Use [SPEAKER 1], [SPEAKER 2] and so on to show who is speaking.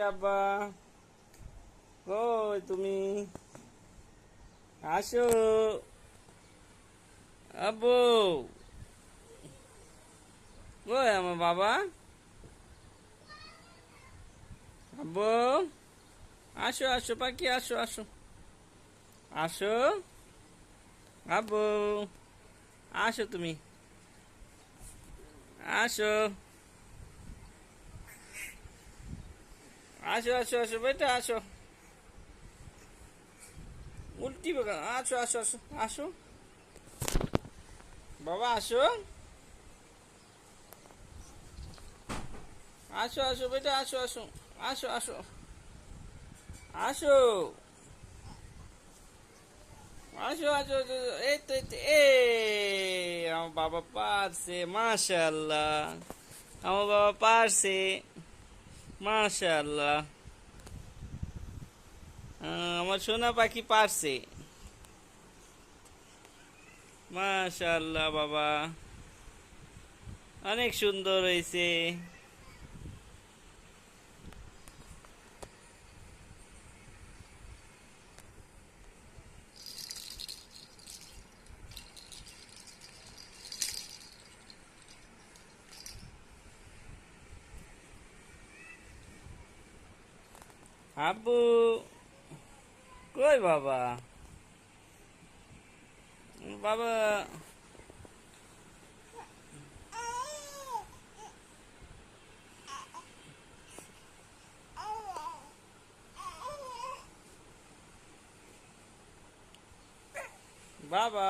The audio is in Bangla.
[SPEAKER 1] আব্বা, কই তুমি? আসো আব্বু। কই আমার বাবা? আব্বু, আসো আসো পাখি, আসো আসো আসো। আব্বু, আসো তুমি, আসো আসো আসো আসো বেটা, আসো। উল্টি বেগা, আসো আসো আসো আসো বাবা, আসো আসো আসো বেটা, আসো আসো আসো আসো আসো আসো আসো আসো। এই তো এই তো, আমার বাবা পারছে, মাশাআল্লাহ। আমার বাবা পারছে, মাশাআল্লাহ। আমার সোনা পাখি পারছে, মাশাআল্লাহ বাবা, অনেক সুন্দর হয়েছে। আব্বু, কই বাবা? বাবা, বাবা।